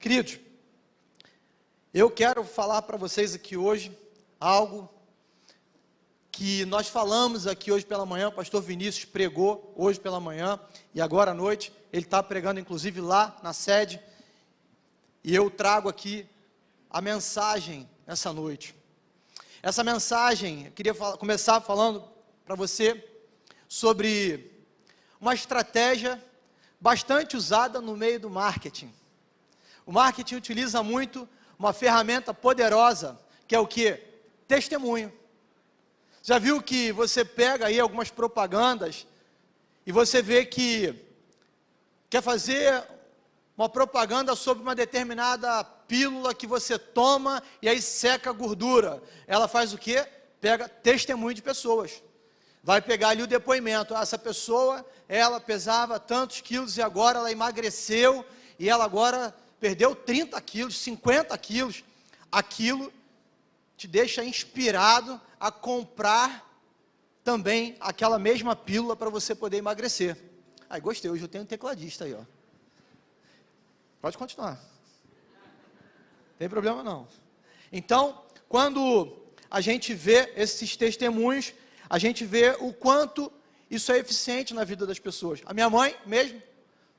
Queridos, eu quero falar para vocês aqui hoje algo que nós falamos aqui hoje pela manhã. O pastor Vinícius pregou hoje pela manhã e agora à noite ele está pregando inclusive lá na sede, e eu trago aqui a mensagem nessa noite. Essa mensagem, eu queria começar falando para você sobre uma estratégia bastante usada no meio do marketing. O marketing utiliza muito uma ferramenta poderosa, que é o quê? Testemunho. Já viu que você pega aí algumas propagandas e você vê que quer fazer uma propaganda sobre uma determinada pílula que você toma e aí seca a gordura. Ela faz o quê? Pega testemunho de pessoas. Vai pegar ali o depoimento. Essa pessoa, ela pesava tantos quilos e agora ela emagreceu e ela agora perdeu 30 quilos, 50 quilos. Aquilo te deixa inspirado a comprar também aquela mesma pílula para você poder emagrecer. Aí, gostei, hoje eu tenho um tecladista aí, ó. Pode continuar. Não tem problema não. Então, quando a gente vê esses testemunhos, a gente vê o quanto isso é eficiente na vida das pessoas. A minha mãe mesmo,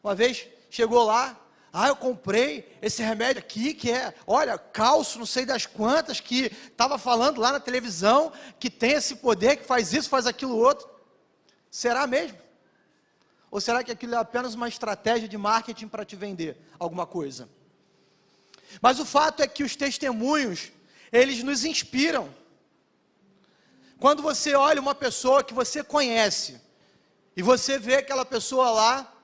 uma vez, chegou lá, eu comprei esse remédio aqui, que é, olha, calço, não sei das quantas, que estava falando lá na televisão, que tem esse poder, que faz isso, faz aquilo outro. Será mesmo? Ou será que aquilo é apenas uma estratégia de marketing para te vender alguma coisa? Mas o fato é que os testemunhos, eles nos inspiram. Quando você olha uma pessoa que você conhece, e você vê aquela pessoa lá,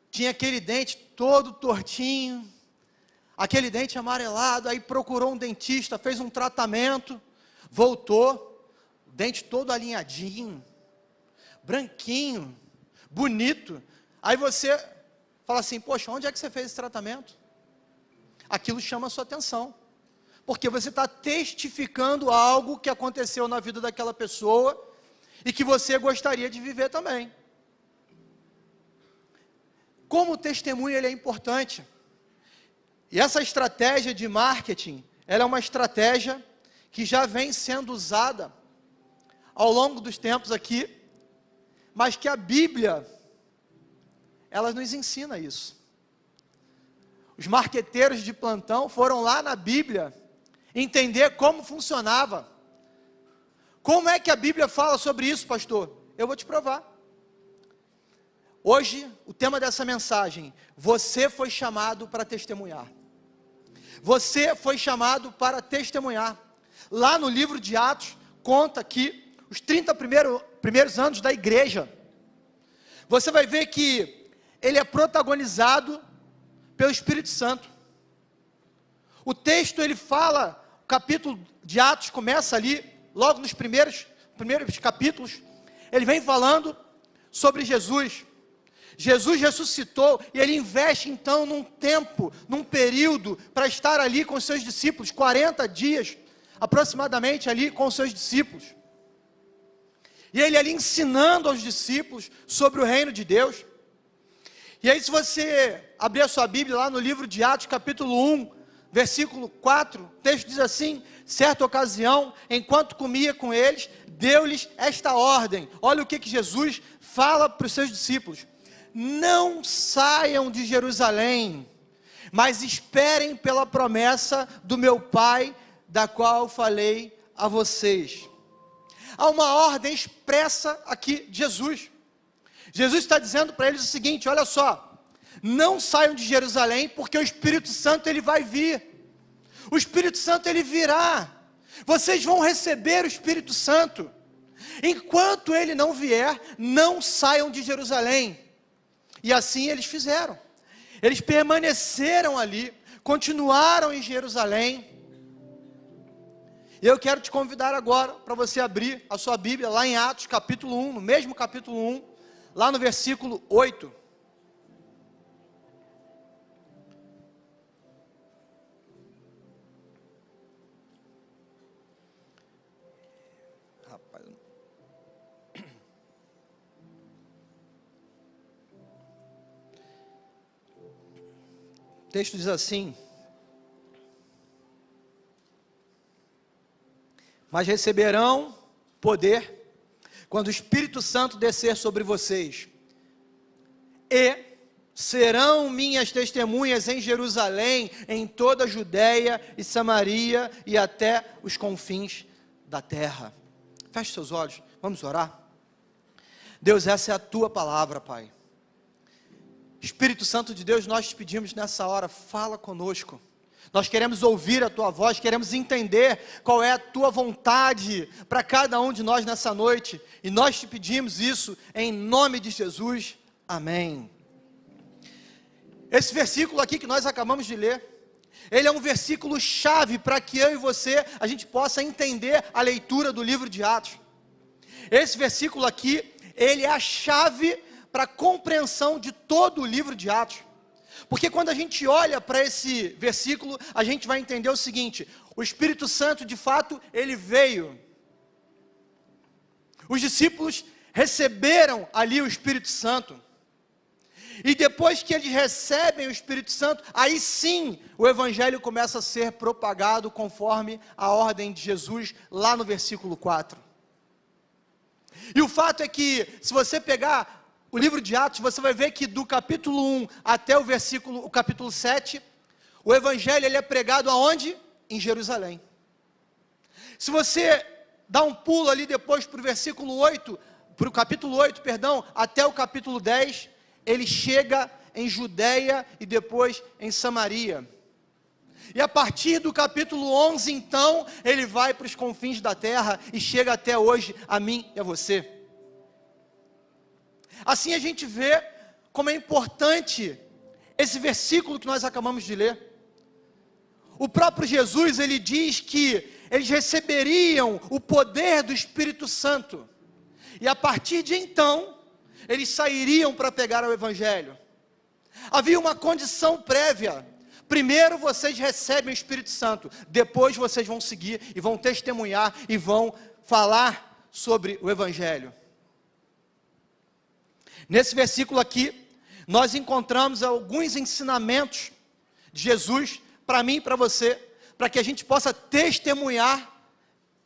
tinha aquele dente todo tortinho, aquele dente amarelado, aí procurou um dentista, fez um tratamento, voltou, dente todo alinhadinho, branquinho, bonito. Aí você fala assim, poxa, onde é que você fez esse tratamento? Aquilo chama a sua atenção, porque você está testificando algo que aconteceu na vida daquela pessoa, e que você gostaria de viver também. Como o testemunho ele é importante, e essa estratégia de marketing, ela é uma estratégia que já vem sendo usada ao longo dos tempos aqui, mas que a Bíblia, ela nos ensina isso. Os marqueteiros de plantão foram lá na Bíblia entender como funcionava. Como é que a Bíblia fala sobre isso, pastor? Eu vou te provar. Hoje, o tema dessa mensagem, você foi chamado para testemunhar. Você foi chamado para testemunhar. Lá no livro de Atos, conta que os 30 primeiros anos da igreja, você vai ver que ele é protagonizado pelo Espírito Santo. O texto, ele fala, o capítulo de Atos começa ali, logo nos primeiros capítulos, ele vem falando sobre Jesus. Jesus ressuscitou e ele investe então num tempo, num período, para estar ali com os seus discípulos, 40 dias, aproximadamente ali com os seus discípulos. E ele ali ensinando aos discípulos sobre o reino de Deus. E aí se você abrir a sua Bíblia lá no livro de Atos, capítulo 1, versículo 4, o texto diz assim, certa ocasião, enquanto comia com eles, deu-lhes esta ordem. Olha o que Jesus fala para os seus discípulos. Não saiam de Jerusalém, mas esperem pela promessa do meu Pai, da qual falei a vocês. Há uma ordem expressa aqui de Jesus. Jesus está dizendo para eles o seguinte, olha só, não saiam de Jerusalém, porque o Espírito Santo ele vai vir. O Espírito Santo ele virá. Vocês vão receber o Espírito Santo. Enquanto ele não vier, não saiam de Jerusalém. E assim eles fizeram. Eles permaneceram ali, continuaram em Jerusalém. E eu quero te convidar agora para você abrir a sua Bíblia lá em Atos capítulo 1, no mesmo capítulo 1, lá no versículo 8. O texto diz assim: mas receberão poder quando o Espírito Santo descer sobre vocês, e serão minhas testemunhas em Jerusalém, em toda a Judéia e Samaria e até os confins da terra. Feche seus olhos, vamos orar. Deus, essa é a tua palavra, Pai. Espírito Santo de Deus, nós te pedimos nessa hora, fala conosco. Nós queremos ouvir a tua voz, queremos entender qual é a tua vontade para cada um de nós nessa noite. E nós te pedimos isso em nome de Jesus. Amém. Esse versículo aqui que nós acabamos de ler, ele é um versículo chave para que eu e você, a gente possa entender a leitura do livro de Atos. Esse versículo aqui, ele é a chave para a compreensão de todo o livro de Atos. Porque quando a gente olha para esse versículo, a gente vai entender o seguinte: o Espírito Santo, de fato, ele veio. Os discípulos receberam ali o Espírito Santo. E depois que eles recebem o Espírito Santo, aí sim o Evangelho começa a ser propagado conforme a ordem de Jesus, lá no versículo 4. E o fato é que, se você pegar o livro de Atos, você vai ver que do capítulo 1 até o capítulo 7, o Evangelho ele é pregado aonde? Em Jerusalém. Se você dá um pulo ali depois para o versículo 8, para o capítulo 8, perdão, até o capítulo 10, ele chega em Judéia e depois em Samaria. E a partir do capítulo 11, então, ele vai para os confins da terra e chega até hoje a mim e a você. Assim a gente vê como é importante esse versículo que nós acabamos de ler. O próprio Jesus, ele diz que eles receberiam o poder do Espírito Santo. E a partir de então, eles sairiam para pegar o Evangelho. Havia uma condição prévia. Primeiro vocês recebem o Espírito Santo, depois vocês vão seguir e vão testemunhar e vão falar sobre o Evangelho. Nesse versículo aqui, nós encontramos alguns ensinamentos de Jesus, para mim e para você, para que a gente possa testemunhar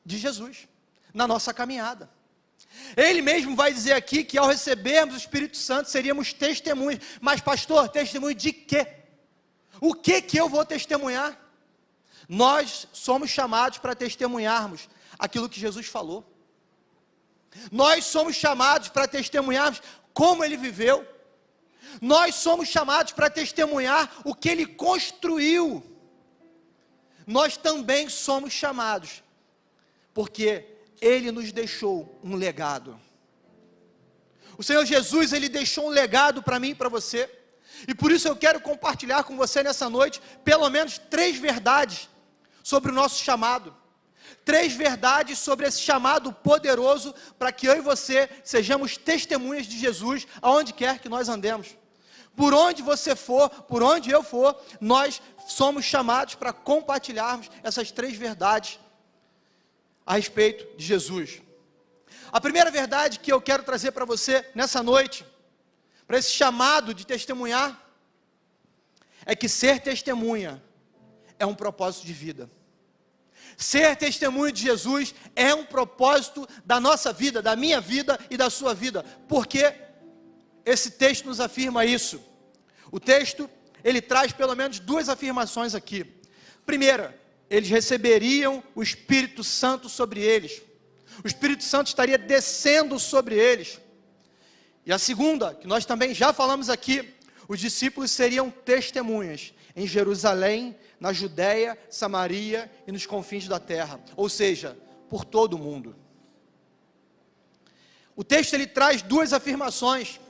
de Jesus, na nossa caminhada. Ele mesmo vai dizer aqui que ao recebermos o Espírito Santo, seríamos testemunhas. Mas pastor, testemunho de quê? O que eu vou testemunhar? Nós somos chamados para testemunharmos aquilo que Jesus falou. Nós somos chamados para testemunharmos como ele viveu. Nós somos chamados para testemunhar o que ele construiu. Nós também somos chamados, porque ele nos deixou um legado. O Senhor Jesus, ele deixou um legado para mim e para você. E por isso eu quero compartilhar com você nessa noite, pelo menos 3 verdades sobre o nosso chamado. 3 verdades sobre esse chamado poderoso, para que eu e você sejamos testemunhas de Jesus, aonde quer que nós andemos. Por onde você for, por onde eu for, nós somos chamados para compartilharmos essas 3 verdades a respeito de Jesus. A primeira verdade que eu quero trazer para você nessa noite, para esse chamado de testemunhar, é que ser testemunha é um propósito de vida. Ser testemunho de Jesus é um propósito da nossa vida, da minha vida e da sua vida. Porque esse texto nos afirma isso. O texto, ele traz pelo menos 2 afirmações aqui. Primeira, eles receberiam o Espírito Santo sobre eles. O Espírito Santo estaria descendo sobre eles. E a segunda, que nós também já falamos aqui, os discípulos seriam testemunhas em Jerusalém, na Judéia, Samaria e nos confins da terra, ou seja, por todo o mundo. O texto ele traz 2 afirmações,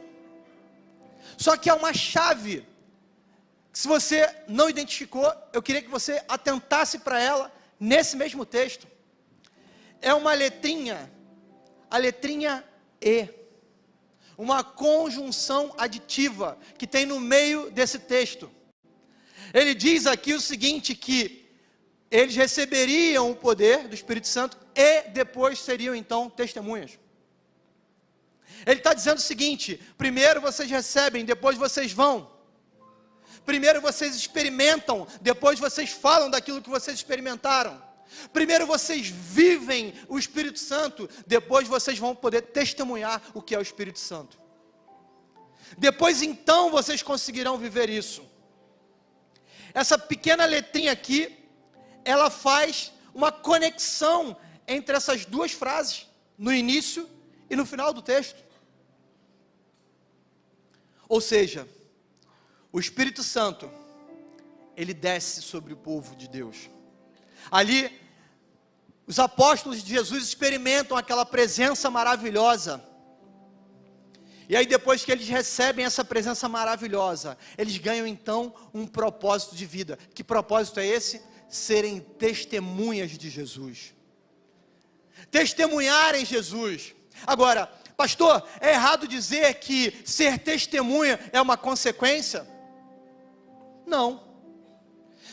só que há uma chave, que se você não identificou, eu queria que você atentasse para ela, nesse mesmo texto. É uma letrinha, a letrinha E, uma conjunção aditiva, que tem no meio desse texto. Ele diz aqui o seguinte, que eles receberiam o poder do Espírito Santo e depois seriam então testemunhas. Ele está dizendo o seguinte: primeiro vocês recebem, depois vocês vão. Primeiro vocês experimentam, depois vocês falam daquilo que vocês experimentaram. Primeiro vocês vivem o Espírito Santo, depois vocês vão poder testemunhar o que é o Espírito Santo. Depois então vocês conseguirão viver isso. Essa pequena letrinha aqui, ela faz uma conexão entre essas duas frases, no início e no final do texto. Ou seja, o Espírito Santo, ele desce sobre o povo de Deus. Ali, os apóstolos de Jesus experimentam aquela presença maravilhosa. E aí depois que eles recebem essa presença maravilhosa, eles ganham então um propósito de vida. Que propósito é esse? Serem testemunhas de Jesus. Testemunharem Jesus. Agora, pastor, é errado dizer que ser testemunha é uma consequência? Não.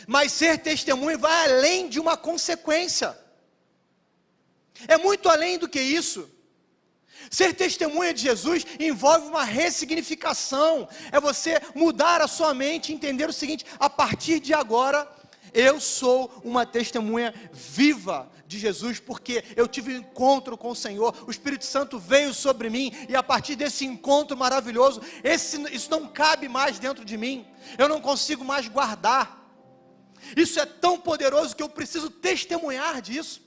Mas ser testemunha vai além de uma consequência. É muito além do que isso. Ser testemunha de Jesus envolve uma ressignificação. É você mudar a sua mente, entender o seguinte: a partir de agora, eu sou uma testemunha viva de Jesus, porque eu tive um encontro com o Senhor, o Espírito Santo veio sobre mim, e a partir desse encontro maravilhoso, isso não cabe mais dentro de mim, eu não consigo mais guardar. Isso é tão poderoso que eu preciso testemunhar disso,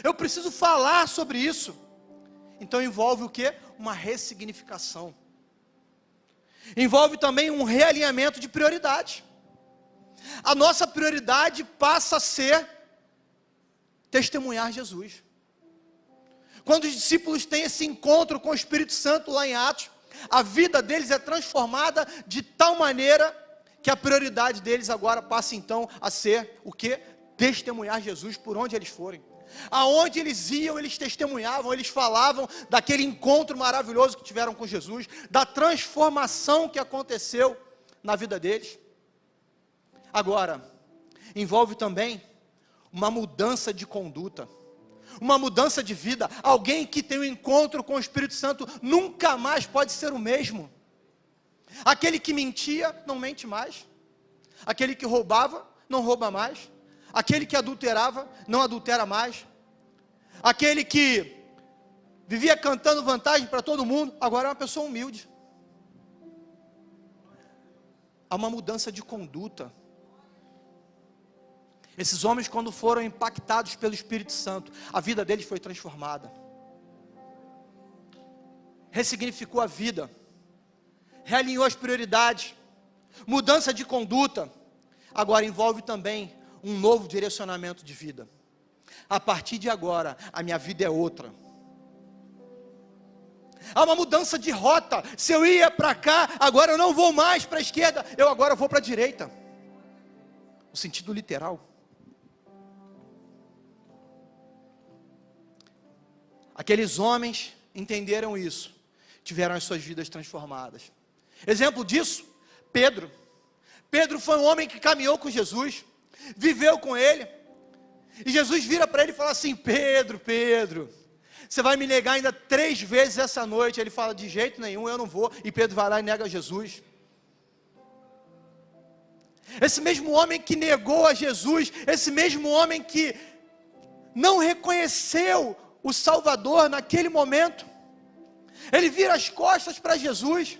eu preciso falar sobre isso. Então envolve o quê? Uma ressignificação. Envolve também um realinhamento de prioridade. A nossa prioridade passa a ser testemunhar Jesus. Quando os discípulos têm esse encontro com o Espírito Santo lá em Atos, a vida deles é transformada de tal maneira que a prioridade deles agora passa então a ser o quê? Testemunhar Jesus por onde eles forem. Aonde eles iam, eles testemunhavam, eles falavam daquele encontro maravilhoso que tiveram com Jesus, da transformação que aconteceu na vida deles. Agora, envolve também uma mudança de conduta, uma mudança de vida. Alguém que tem um encontro com o Espírito Santo nunca mais pode ser o mesmo. Aquele que mentia, não mente mais. Aquele que roubava, não rouba mais. Aquele que adulterava, não adultera mais. Aquele que vivia cantando vantagem para todo mundo, agora é uma pessoa humilde. Há uma mudança de conduta. Esses homens, quando foram impactados pelo Espírito Santo, a vida deles foi transformada. Ressignificou a vida. Realinhou as prioridades. Mudança de conduta. Agora envolve também um novo direcionamento de vida. A partir de agora, a minha vida é outra. Há uma mudança de rota. Se eu ia para cá, agora eu não vou mais para a esquerda, eu agora vou para a direita. No sentido literal. Aqueles homens entenderam isso, tiveram as suas vidas transformadas. Exemplo disso, Pedro. Pedro foi um homem que caminhou com Jesus, viveu com ele, e Jesus vira para ele e fala assim: Pedro, Pedro, você vai me negar ainda 3 vezes essa noite. Ele fala: de jeito nenhum, eu não vou. E Pedro vai lá e nega Jesus. Esse mesmo homem que negou a Jesus, esse mesmo homem que não reconheceu o Salvador naquele momento, ele vira as costas para Jesus.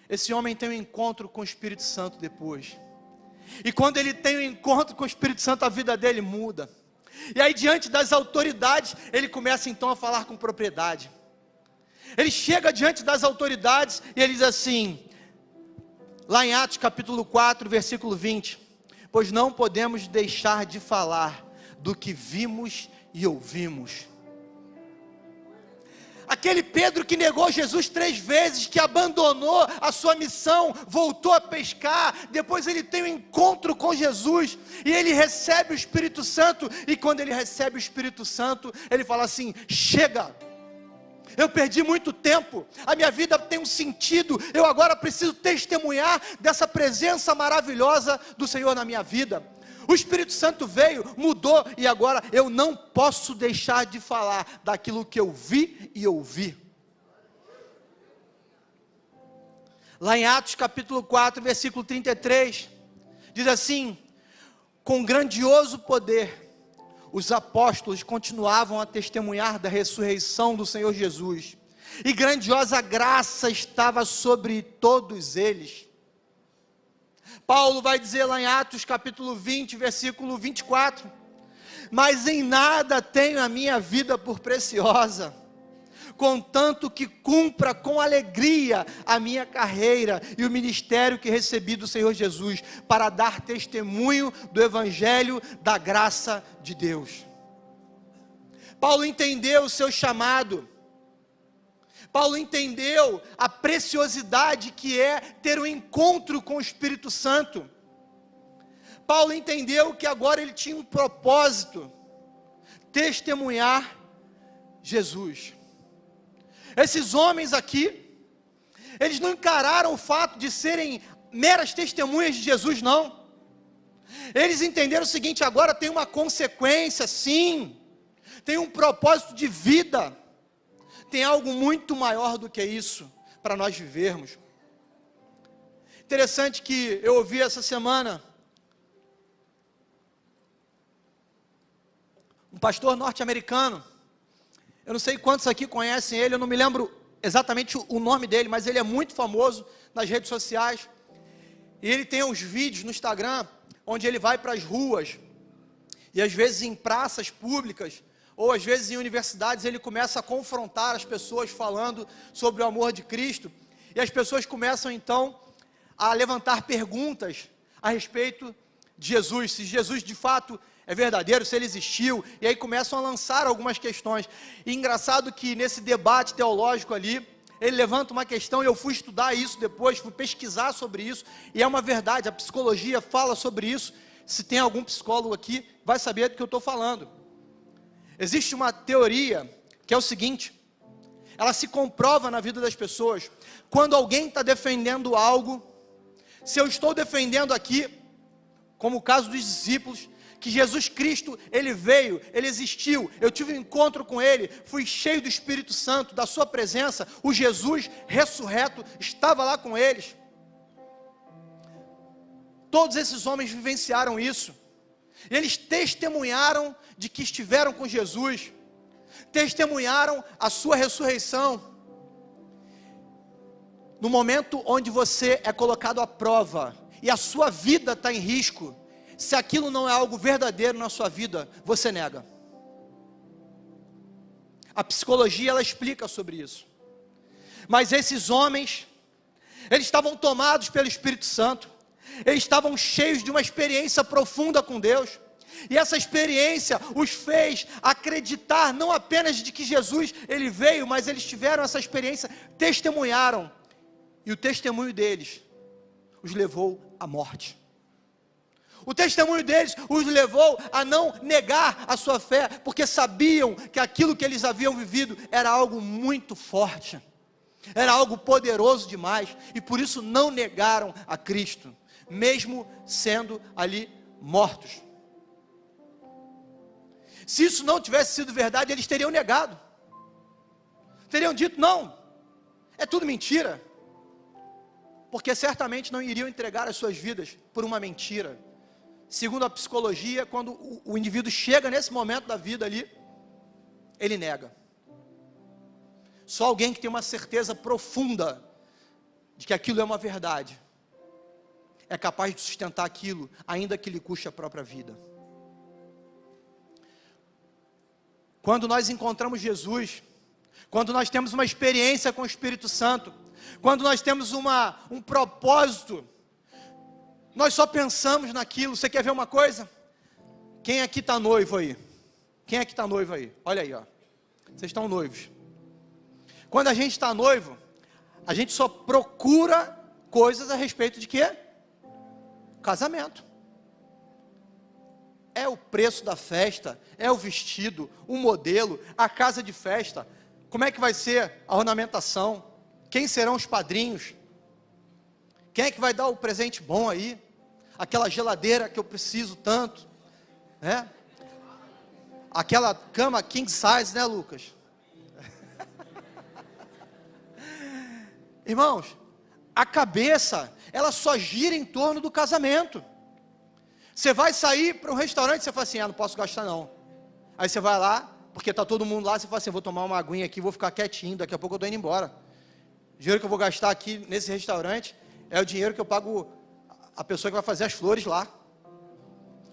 Esse homem tem um encontro com o Espírito Santo depois. E quando ele tem um encontro com o Espírito Santo, a vida dele muda. E aí, diante das autoridades, ele começa então a falar com propriedade. Ele chega diante das autoridades e ele diz assim, lá em Atos capítulo 4, versículo 20: pois não podemos deixar de falar do que vimos e ouvimos. Aquele Pedro que negou Jesus 3 vezes, que abandonou a sua missão, voltou a pescar, depois ele tem um encontro com Jesus, e ele recebe o Espírito Santo, e quando ele recebe o Espírito Santo, ele fala assim: chega, eu perdi muito tempo, a minha vida tem um sentido, eu agora preciso testemunhar dessa presença maravilhosa do Senhor na minha vida. O Espírito Santo veio, mudou, e agora eu não posso deixar de falar daquilo que eu vi e ouvi. Lá em Atos capítulo 4, versículo 33, diz assim: com grandioso poder, os apóstolos continuavam a testemunhar da ressurreição do Senhor Jesus, e grandiosa graça estava sobre todos eles. Paulo vai dizer lá em Atos capítulo 20, versículo 24, mas em nada tenho a minha vida por preciosa, contanto que cumpra com alegria a minha carreira e o ministério que recebi do Senhor Jesus, para dar testemunho do evangelho da graça de Deus. Paulo entendeu o seu chamado. Paulo entendeu a preciosidade que é ter um encontro com o Espírito Santo. Paulo entendeu que agora ele tinha um propósito: testemunhar Jesus. Esses homens aqui, eles não encararam o fato de serem meras testemunhas de Jesus, não. Eles entenderam o seguinte: agora tem uma consequência, sim, tem um propósito de vida, tem algo muito maior do que isso para nós vivermos. Interessante que eu ouvi essa semana um pastor norte-americano. Eu não sei quantos aqui conhecem ele, eu não me lembro exatamente o nome dele, mas ele é muito famoso nas redes sociais. E ele tem uns vídeos no Instagram, onde ele vai para as ruas, e às vezes em praças públicas, ou às vezes em universidades, ele começa a confrontar as pessoas falando sobre o amor de Cristo, e as pessoas começam então a levantar perguntas a respeito de Jesus, se Jesus de fato é verdadeiro, se ele existiu, e aí começam a lançar algumas questões. E engraçado que nesse debate teológico ali, ele levanta uma questão, e eu fui estudar isso depois, fui pesquisar sobre isso, e é uma verdade, a psicologia fala sobre isso. Se tem algum psicólogo aqui, vai saber do que eu estou falando. Existe uma teoria, que é o seguinte, ela se comprova na vida das pessoas. Quando alguém está defendendo algo, se eu estou defendendo aqui, como o caso dos discípulos, que Jesus Cristo, ele veio, ele existiu, eu tive um encontro com ele, fui cheio do Espírito Santo, da sua presença, o Jesus ressurreto estava lá com eles. Todos esses homens vivenciaram isso, e eles testemunharam de que estiveram com Jesus, testemunharam a sua ressurreição. No momento onde você é colocado à prova, e a sua vida está em risco, se aquilo não é algo verdadeiro na sua vida, você nega. A psicologia, ela explica sobre isso. Mas esses homens, eles estavam tomados pelo Espírito Santo, eles estavam cheios de uma experiência profunda com Deus, e essa experiência os fez acreditar não apenas de que Jesus, ele veio, mas eles tiveram essa experiência, testemunharam, e o testemunho deles os levou à morte. O testemunho deles os levou a não negar a sua fé, porque sabiam que aquilo que eles haviam vivido era algo muito forte, era algo poderoso demais, e por isso não negaram a Cristo, mesmo sendo ali mortos. Se isso não tivesse sido verdade, eles teriam negado, teriam dito: não, é tudo mentira, porque certamente não iriam entregar as suas vidas por uma mentira. Segundo a psicologia, quando o indivíduo chega nesse momento da vida ali, ele nega. Só alguém que tem uma certeza profunda de que aquilo é uma verdade, é capaz de sustentar aquilo, ainda que lhe custe a própria vida. Quando nós encontramos Jesus, quando nós temos uma experiência com o Espírito Santo, quando nós temos um propósito, nós só pensamos naquilo. Você quer ver uma coisa? Quem aqui está noivo aí? Quem aqui está noivo aí? Olha aí, ó. Vocês estão noivos. Quando a gente está noivo, a gente só procura coisas a respeito de quê? Casamento. É o preço da festa, é o vestido, o modelo, a casa de festa, como é que vai ser a ornamentação, quem serão os padrinhos, quem é que vai dar o presente bom aí, aquela geladeira que eu preciso tanto, né? Aquela cama king size, né, Lucas? Irmãos, a cabeça, ela só gira em torno do casamento. Você vai sair para um restaurante, você fala assim, não posso gastar não. Aí você vai lá, porque está todo mundo lá, você fala assim, vou tomar uma aguinha aqui, vou ficar quietinho, daqui a pouco eu estou indo embora. O dinheiro que eu vou gastar aqui nesse restaurante, é o dinheiro que eu pago a pessoa que vai fazer as flores lá.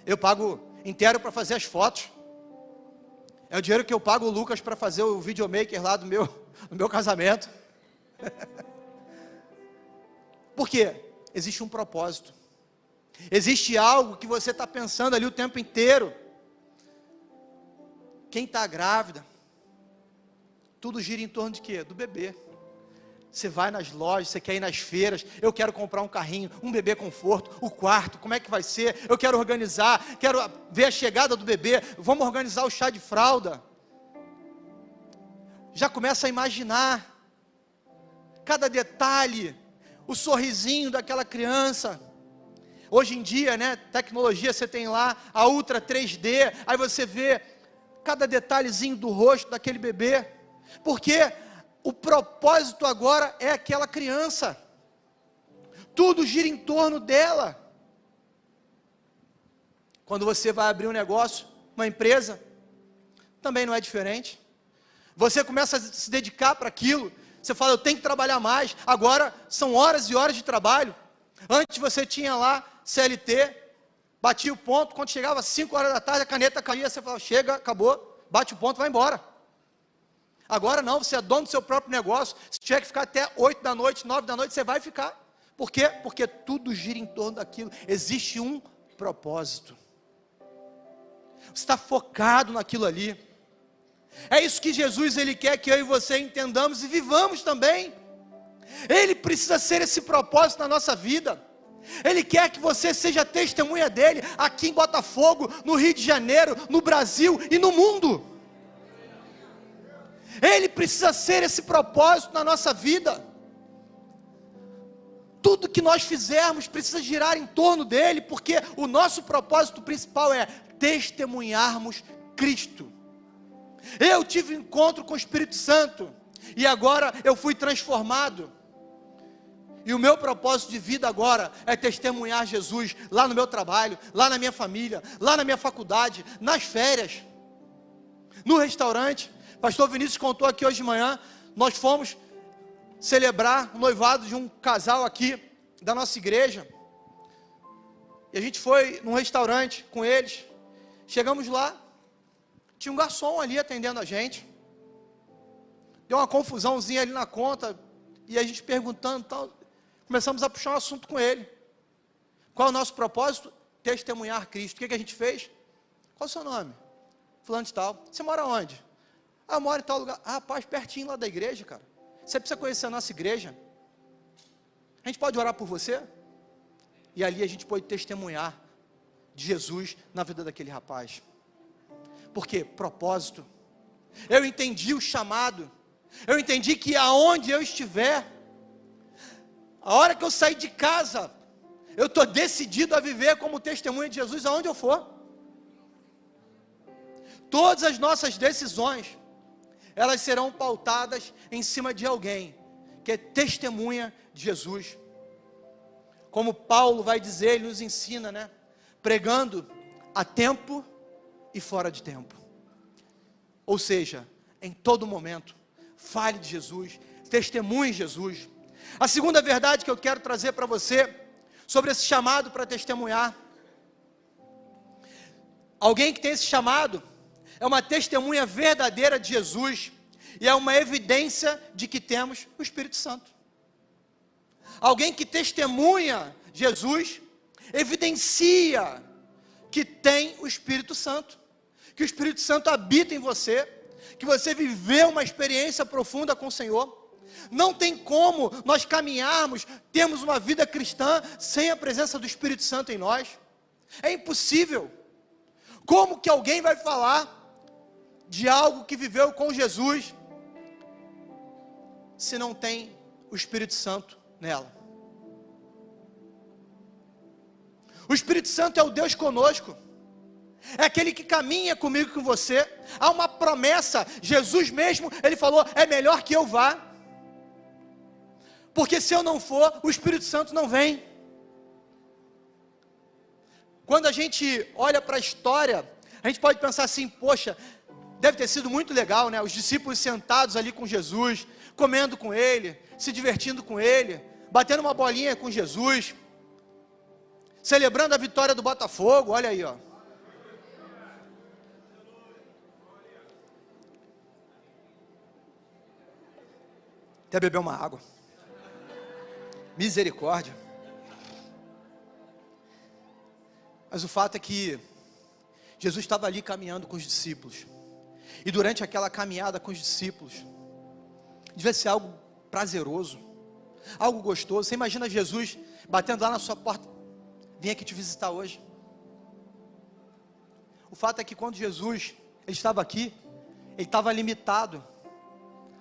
Eu pago inteiro para fazer as fotos. É o dinheiro que eu pago o Lucas para fazer o videomaker lá do meu casamento. Por quê? Existe um propósito. Existe algo que você está pensando ali o tempo inteiro. Quem está grávida, tudo gira em torno de quê? Do bebê. Você vai nas lojas, você quer ir nas feiras, eu quero comprar um carrinho, um bebê conforto, o quarto, como é que vai ser? Eu quero organizar, quero ver a chegada do bebê, vamos organizar o chá de fralda. Já começa a imaginar cada detalhe, o sorrisinho daquela criança. Hoje em dia, né, tecnologia, você tem lá a Ultra 3D, aí você vê cada detalhezinho do rosto daquele bebê, porque o propósito agora é aquela criança, tudo gira em torno dela. Quando você vai abrir um negócio, uma empresa, também não é diferente. Você começa a se dedicar para aquilo, você fala, eu tenho que trabalhar mais, agora são horas e horas de trabalho. Antes você tinha lá CLT, batia o ponto, quando chegava às 5 horas da tarde, a caneta caía, você falava, chega, acabou, bate o ponto, vai embora. Agora não, você é dono do seu próprio negócio, se tiver que ficar até 8 da noite, 9 da noite, você vai ficar. Por quê? Porque tudo gira em torno daquilo, existe um propósito. Você está focado naquilo ali. É isso que Jesus, Ele quer que eu e você entendamos e vivamos também. Ele precisa ser esse propósito na nossa vida. Ele quer que você seja testemunha dEle, aqui em Botafogo, no Rio de Janeiro, no Brasil e no mundo. Ele precisa ser esse propósito na nossa vida. Tudo que nós fizermos precisa girar em torno dele, porque o nosso propósito principal é testemunharmos Cristo. Eu tive um encontro com o Espírito Santo, e agora eu fui transformado. E o meu propósito de vida agora é testemunhar Jesus lá no meu trabalho, lá na minha família, lá na minha faculdade, nas férias, no restaurante. Pastor Vinícius contou aqui hoje de manhã, nós fomos celebrar o noivado de um casal aqui da nossa igreja. E a gente foi num restaurante com eles. Chegamos lá, tinha um garçom ali atendendo a gente. Deu uma confusãozinha ali na conta, e a gente perguntando, tal, começamos a puxar um assunto com ele. Qual é o nosso propósito? Testemunhar Cristo. O que a gente fez? Qual é o seu nome? Fulano de tal. Você mora onde? Eu moro em tal lugar. Rapaz, pertinho lá da igreja, cara. Você precisa conhecer a nossa igreja. A gente pode orar por você? E ali a gente pode testemunhar de Jesus na vida daquele rapaz. Por quê? Propósito. Eu entendi o chamado. Eu entendi que aonde eu estiver, a hora que eu sair de casa, eu estou decidido a viver como testemunha de Jesus aonde eu for. Todas as nossas decisões, elas serão pautadas em cima de alguém que é testemunha de Jesus. Como Paulo vai dizer, ele nos ensina, né? Pregando a tempo e fora de tempo. Ou seja, em todo momento, fale de Jesus, testemunhe Jesus. A segunda verdade que eu quero trazer para você, sobre esse chamado para testemunhar. Alguém que tem esse chamado, é uma testemunha verdadeira de Jesus, e é uma evidência de que temos o Espírito Santo. Alguém que testemunha Jesus, evidencia que tem o Espírito Santo, que o Espírito Santo habita em você, que você viveu uma experiência profunda com o Senhor. Não tem como nós caminharmos, termos uma vida cristã, sem a presença do Espírito Santo em nós. É impossível. Como que alguém vai falar de algo que viveu com Jesus, se não tem o Espírito Santo nela? O Espírito Santo é o Deus conosco, é aquele que caminha comigo e com você. Há uma promessa, Jesus mesmo, ele falou, é melhor que eu vá, Porque se eu não for, o Espírito Santo não vem. Quando a gente olha para a história, a gente pode pensar assim, poxa, deve ter sido muito legal, né? Os discípulos sentados ali com Jesus, comendo com Ele, se divertindo com Ele, batendo uma bolinha com Jesus, celebrando a vitória do Botafogo, olha aí, ó. Até beber uma água. Misericórdia. Mas o fato é que Jesus estava ali caminhando com os discípulos. E durante aquela caminhada com os discípulos, devia ser algo prazeroso, algo gostoso. Você imagina Jesus batendo lá na sua porta: vim aqui te visitar hoje. O fato é que quando Jesus ele estava aqui, ele estava limitado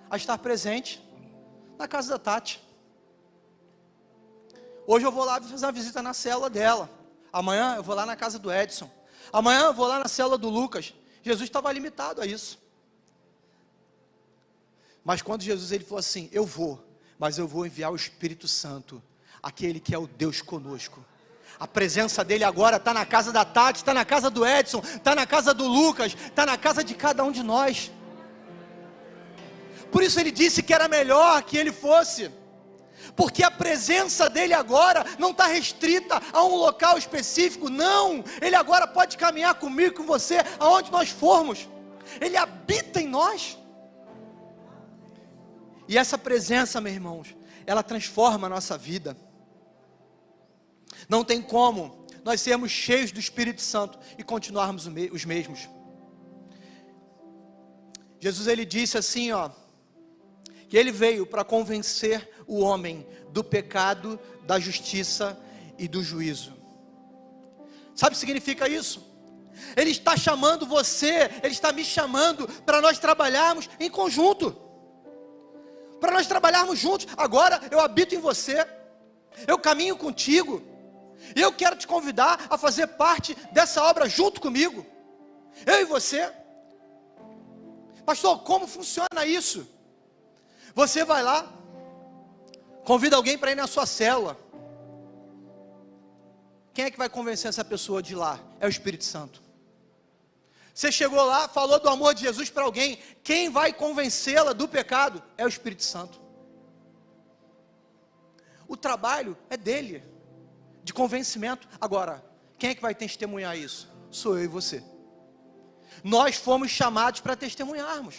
a estar presente na casa da Tati. Hoje eu vou lá fazer uma visita na célula dela. Amanhã eu vou lá na casa do Edson. Amanhã eu vou lá na célula do Lucas. Jesus estava limitado a isso. Mas quando Jesus ele falou assim: eu vou, mas eu vou enviar o Espírito Santo, aquele que é o Deus conosco. A presença dele agora está na casa da Tati, está na casa do Edson, está na casa do Lucas, está na casa de cada um de nós. Por isso ele disse que era melhor que ele fosse, porque a presença dele agora não está restrita a um local específico, não. Ele agora pode caminhar comigo, com você, aonde nós formos. Ele habita em nós. E essa presença, meus irmãos, ela transforma a nossa vida. Não tem como nós sermos cheios do Espírito Santo e continuarmos os mesmos. Jesus ele disse assim, ó, que ele veio para convencer o homem do pecado, da justiça e do juízo. Sabe o que significa isso? Ele está chamando você, ele está me chamando para nós trabalharmos em conjunto, para nós trabalharmos juntos. Agora eu habito em você, eu caminho contigo, e eu quero te convidar a fazer parte dessa obra junto comigo, eu e você. Pastor, como funciona isso? Você vai lá, convida alguém para ir na sua célula. Quem é que vai convencer essa pessoa de ir lá? É o Espírito Santo. Você chegou lá, falou do amor de Jesus para alguém. Quem vai convencê-la do pecado? É o Espírito Santo. O trabalho é dele, de convencimento. Agora, quem é que vai testemunhar isso? Sou eu e você. Nós fomos chamados para testemunharmos.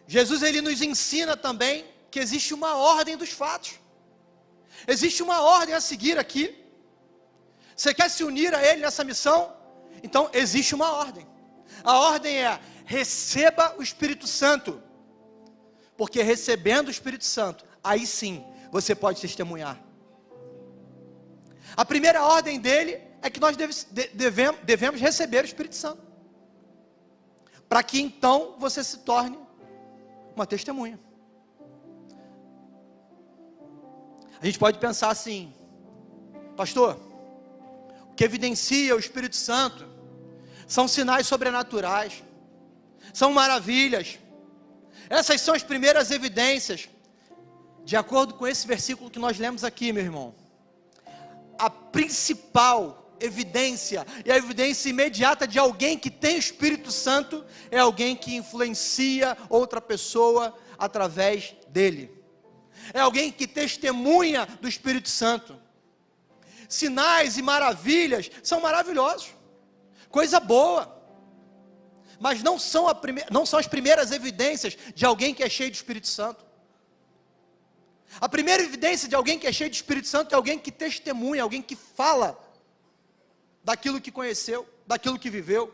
Jesus ele nos ensina também que existe uma ordem dos fatos. Existe uma ordem a seguir aqui. Você quer se unir a ele nessa missão? Então existe uma ordem. A ordem é: receba o Espírito Santo. Porque recebendo o Espírito Santo, aí sim você pode testemunhar. A primeira ordem dele é que nós devemos receber o Espírito Santo, para que então você se torne uma testemunha. A gente pode pensar assim: pastor, o que evidencia o Espírito Santo são sinais sobrenaturais, são maravilhas. Essas são as primeiras evidências. De acordo com esse versículo que nós lemos aqui, meu irmão, a principal evidência, e a evidência imediata de alguém que tem o Espírito Santo, é alguém que influencia outra pessoa através dele. É alguém que testemunha do Espírito Santo. Sinais e maravilhas são maravilhosos, coisa boa, mas não são as primeiras evidências de alguém que é cheio do Espírito Santo. A primeira evidência de alguém que é cheio do Espírito Santo é alguém que testemunha, alguém que fala daquilo que conheceu, daquilo que viveu.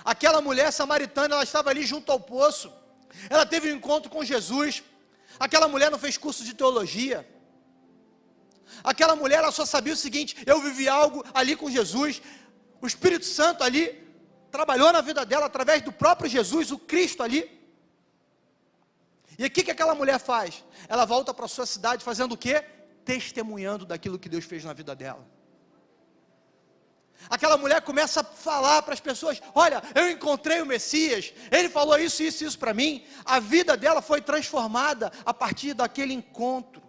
Aquela mulher samaritana, ela estava ali junto ao poço, ela teve um encontro com Jesus. Aquela mulher não fez curso de teologia. Aquela mulher, ela só sabia o seguinte: eu vivi algo ali com Jesus. O Espírito Santo ali trabalhou na vida dela através do próprio Jesus, o Cristo ali. E o que aquela mulher faz? Ela volta para a sua cidade fazendo o quê? Testemunhando daquilo que Deus fez na vida dela. Aquela mulher começa a falar para as pessoas: olha, eu encontrei o Messias, ele falou isso, isso, isso para mim. A vida dela foi transformada a partir daquele encontro.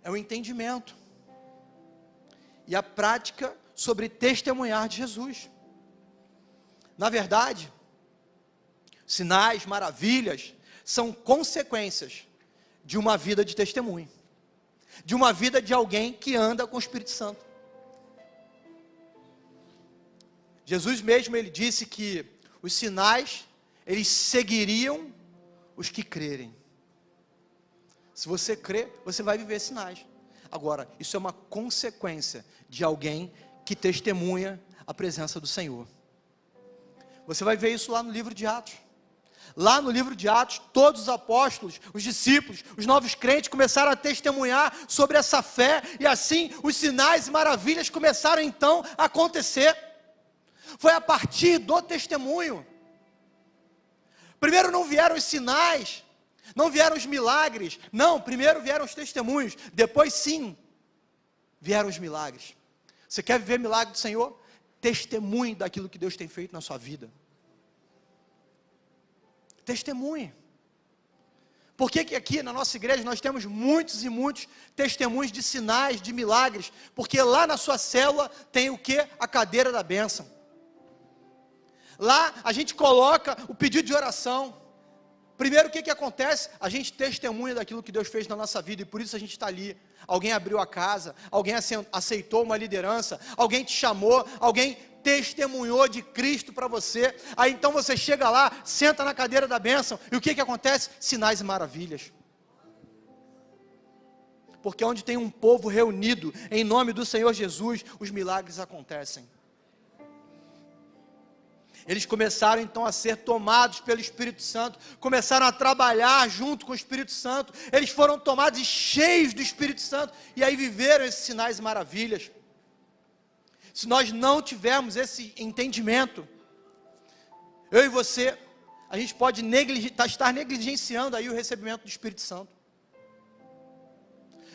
É o entendimento e a prática sobre testemunhar de Jesus. Na verdade, sinais, maravilhas, são consequências de uma vida de testemunho, de uma vida de alguém que anda com o Espírito Santo. Jesus mesmo, ele disse que os sinais, eles seguiriam os que crerem. Se você crê, você vai viver sinais. Agora, isso é uma consequência de alguém que testemunha a presença do Senhor. Você vai ver isso lá no livro de Atos. Lá no livro de Atos, todos os apóstolos, os discípulos, os novos crentes começaram a testemunhar sobre essa fé, e assim os sinais e maravilhas começaram então a acontecer. Foi a partir do testemunho. Primeiro não vieram os sinais, não vieram os milagres, não, primeiro vieram os testemunhos, depois sim, vieram os milagres. Você quer viver milagre do Senhor? Testemunhe daquilo que Deus tem feito na sua vida. Testemunhe. Por que aqui na nossa igreja nós temos muitos e muitos testemunhos de sinais, de milagres? Porque lá na sua célula tem o que? A cadeira da bênção. Lá a gente coloca o pedido de oração. Primeiro, o que acontece? A gente testemunha daquilo que Deus fez na nossa vida, e por isso a gente está ali. Alguém abriu a casa, alguém aceitou uma liderança, alguém te chamou, alguém testemunhou de Cristo para você. Aí então você chega lá, senta na cadeira da bênção, e o que acontece? Sinais e maravilhas. Porque onde tem um povo reunido em nome do Senhor Jesus, os milagres acontecem. Eles começaram então a ser tomados pelo Espírito Santo, começaram a trabalhar junto com o Espírito Santo, eles foram tomados e cheios do Espírito Santo, e aí viveram esses sinais e maravilhas. Se nós não tivermos esse entendimento, eu e você, a gente pode estar negligenciando aí o recebimento do Espírito Santo.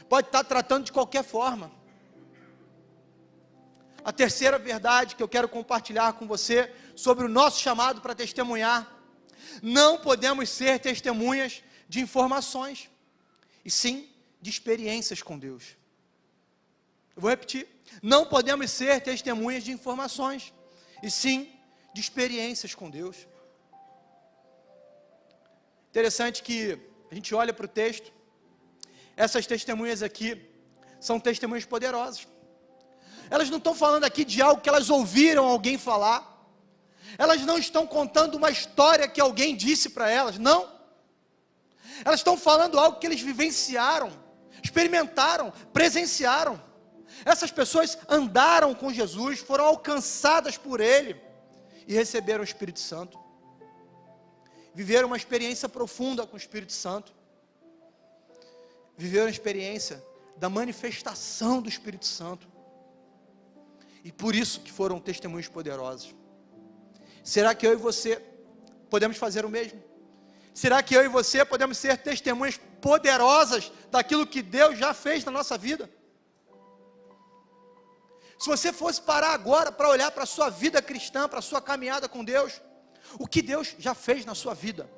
Pode estar tratando de qualquer forma. A terceira verdade que eu quero compartilhar com você, sobre o nosso chamado para testemunhar: não podemos ser testemunhas de informações, e sim de experiências com Deus. Eu vou repetir: não podemos ser testemunhas de informações, e sim de experiências com Deus. Interessante que a gente olha para o texto, essas testemunhas aqui são testemunhas poderosas. Elas não estão falando aqui de algo que elas ouviram alguém falar, elas não estão contando uma história que alguém disse para elas, não. Elas estão falando algo que eles vivenciaram, experimentaram, presenciaram. Essas pessoas andaram com Jesus, foram alcançadas por Ele e receberam o Espírito Santo. Viveram uma experiência profunda com o Espírito Santo. Viveram a experiência da manifestação do Espírito Santo. E por isso que foram testemunhos poderosos. Será que eu e você podemos fazer o mesmo? Será que eu e você podemos ser testemunhas poderosas daquilo que Deus já fez na nossa vida? Se você fosse parar agora para olhar para a sua vida cristã, para a sua caminhada com Deus, o que Deus já fez na sua vida?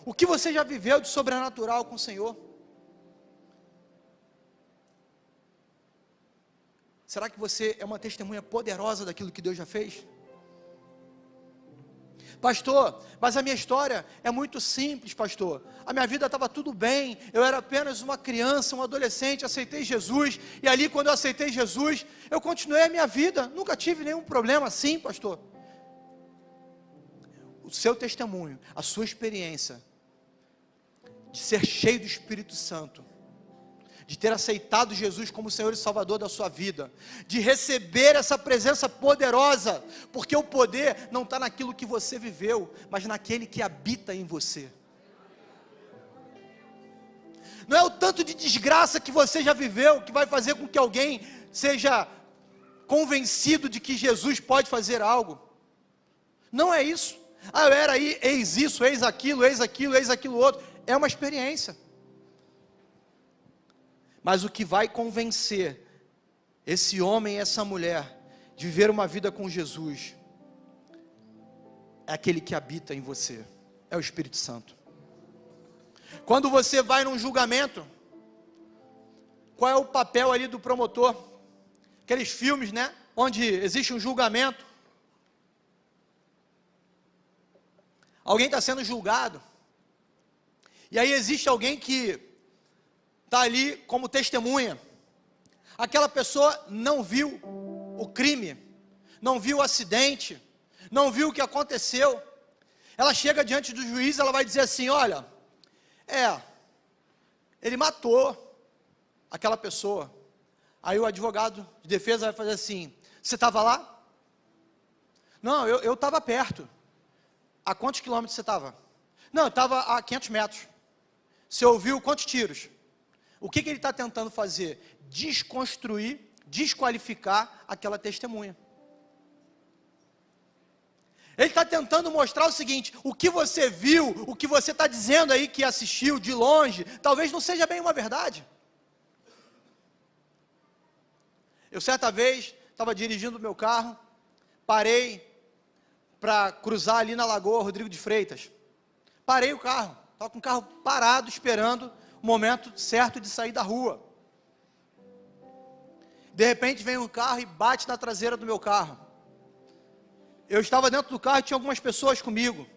O que você já viveu de sobrenatural com o Senhor? Será que você é uma testemunha poderosa daquilo que Deus já fez? Pastor, mas a minha história é muito simples, pastor. A minha vida estava tudo bem, eu era apenas uma criança, um adolescente, aceitei Jesus, e ali quando eu aceitei Jesus, eu continuei a minha vida, nunca tive nenhum problema assim, pastor. O seu testemunho, a sua experiência, de ser cheio do Espírito Santo, de ter aceitado Jesus como Senhor e Salvador da sua vida, de receber essa presença poderosa, porque o poder não está naquilo que você viveu, mas naquele que habita em você. Não é o tanto de desgraça que você já viveu, que vai fazer com que alguém seja convencido de que Jesus pode fazer algo. Não é isso. Ah, eu era aí, eis isso, eis aquilo, eis aquilo, eis aquilo outro. É uma experiência. Mas o que vai convencer esse homem e essa mulher de viver uma vida com Jesus é aquele que habita em você, é o Espírito Santo. Quando você vai num julgamento, qual é o papel ali do promotor? Aqueles filmes, né, onde existe um julgamento, alguém está sendo julgado, e aí existe alguém que está ali como testemunha. Aquela pessoa não viu o crime, não viu o acidente, não viu o que aconteceu. Ela chega diante do juiz, ela vai dizer assim: olha, ele matou aquela pessoa. Aí o advogado de defesa vai fazer assim: você estava lá? Não, eu estava perto. A quantos quilômetros você estava? Não, eu estava a 500 metros. Você ouviu quantos tiros? O que ele está tentando fazer? Desconstruir, desqualificar aquela testemunha. Ele está tentando mostrar o seguinte: o que você viu, o que você está dizendo aí que assistiu de longe, talvez não seja bem uma verdade. Eu certa vez estava dirigindo o meu carro, parei para cruzar ali na Lagoa Rodrigo de Freitas. Parei o carro, estava com o carro parado esperando o momento certo de sair da rua. De repente vem um carro e bate na traseira do meu carro. Eu estava dentro do carro e tinha algumas pessoas comigo.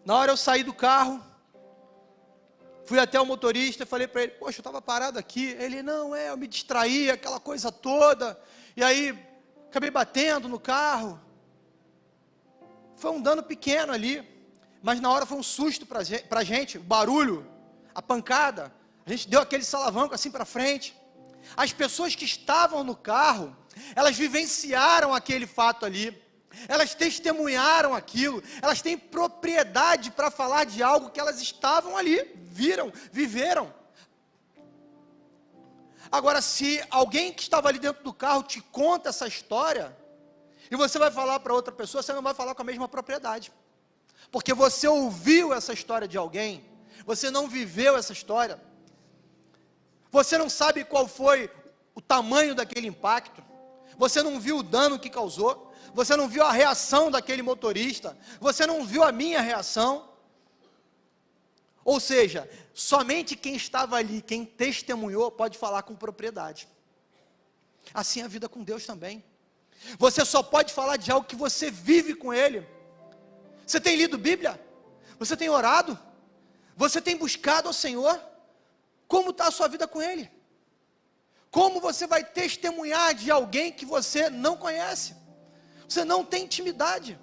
Na hora eu saí do carro, fui até o motorista e falei para ele: poxa, eu estava parado aqui. Ele: não, eu me distraí, aquela coisa toda, e aí acabei batendo no carro. Foi um dano pequeno ali, mas na hora foi um susto para a gente, o barulho, a pancada, a gente deu aquele salavanco assim para frente. As pessoas que estavam no carro, elas vivenciaram aquele fato ali, elas testemunharam aquilo, elas têm propriedade para falar de algo que elas estavam ali, viram, viveram. Agora, se alguém que estava ali dentro do carro te conta essa história, e você vai falar para outra pessoa, você não vai falar com a mesma propriedade, porque você ouviu essa história de alguém, você não viveu essa história, você não sabe qual foi o tamanho daquele impacto, você não viu o dano que causou, você não viu a reação daquele motorista, você não viu a minha reação. Ou seja, somente quem estava ali, quem testemunhou, pode falar com propriedade. Assim é a vida com Deus também. Você só pode falar de algo que você vive com Ele. Você tem lido Bíblia? Você tem orado? Você tem buscado ao Senhor? Como está a sua vida com Ele? Como você vai testemunhar de alguém que você não conhece? Você não tem intimidade,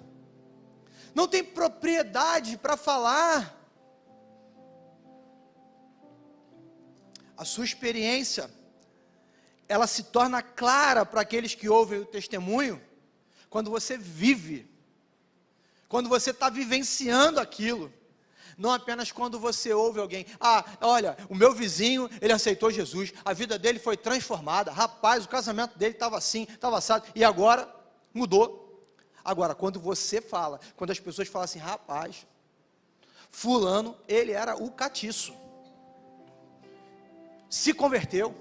não tem propriedade para falar. A sua experiência, ela se torna clara para aqueles que ouvem o testemunho, quando você vive, quando você está vivenciando aquilo, não apenas quando você ouve alguém: olha, o meu vizinho, ele aceitou Jesus, a vida dele foi transformada, rapaz, o casamento dele estava assim, estava assado, e agora mudou. Agora, quando você fala, quando as pessoas falam assim: rapaz, fulano, ele era o catiço, se converteu,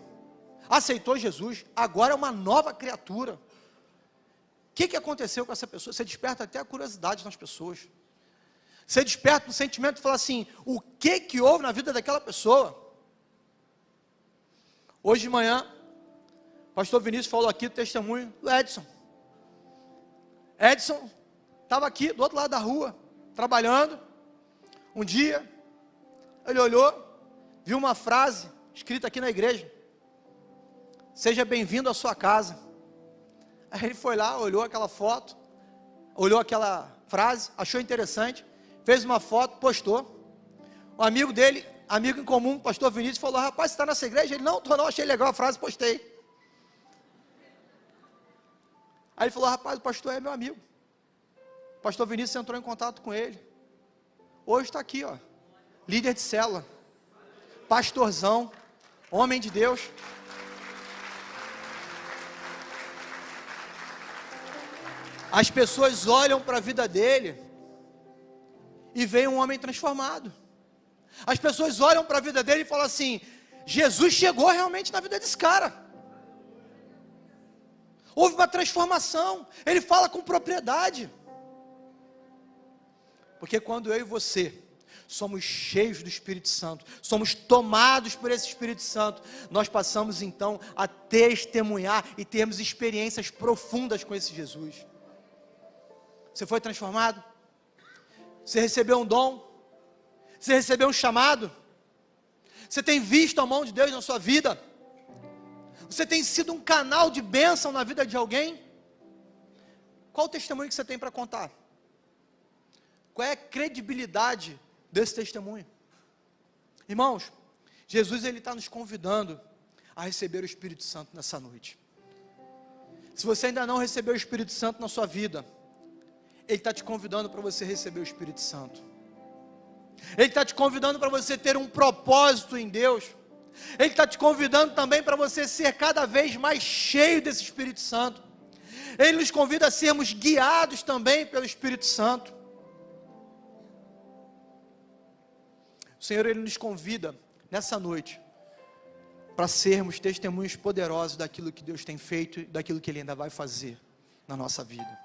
aceitou Jesus, agora é uma nova criatura. O que aconteceu com essa pessoa? Você desperta até a curiosidade nas pessoas. Você desperta um sentimento e fala assim: o que houve na vida daquela pessoa? Hoje de manhã, o pastor Vinícius falou aqui o testemunho do Edson. Edson estava aqui do outro lado da rua, trabalhando. Um dia, ele olhou, viu uma frase escrita aqui na igreja: seja bem-vindo à sua casa. Aí ele foi lá, olhou aquela foto, olhou aquela frase, achou interessante, fez uma foto, postou. Um amigo dele, amigo em comum, pastor Vinícius, falou: rapaz, você está nessa igreja? Ele: não, estou não, achei legal a frase, postei. Aí ele falou: rapaz, o pastor é meu amigo. O pastor Vinícius entrou em contato com ele. Hoje está aqui, líder de célula, pastorzão, homem de Deus. As pessoas olham para a vida dele e veem um homem transformado. As pessoas olham para a vida dele e falam assim: Jesus chegou realmente na vida desse cara. Houve uma transformação. Ele fala com propriedade. Porque quando eu e você somos cheios do Espírito Santo, somos tomados por esse Espírito Santo, nós passamos então a testemunhar e termos experiências profundas com esse Jesus. Você foi transformado? Você recebeu um dom? Você recebeu um chamado? Você tem visto a mão de Deus na sua vida? Você tem sido um canal de bênção na vida de alguém? Qual o testemunho que você tem para contar? Qual é a credibilidade desse testemunho? Irmãos, Jesus ele está nos convidando a receber o Espírito Santo nessa noite. Se você ainda não recebeu o Espírito Santo na sua vida, Ele está te convidando para você receber o Espírito Santo. Ele está te convidando para você ter um propósito em Deus. Ele está te convidando também para você ser cada vez mais cheio desse Espírito Santo. Ele nos convida a sermos guiados também pelo Espírito Santo. O Senhor, Ele nos convida nessa noite para sermos testemunhos poderosos daquilo que Deus tem feito e daquilo que Ele ainda vai fazer na nossa vida.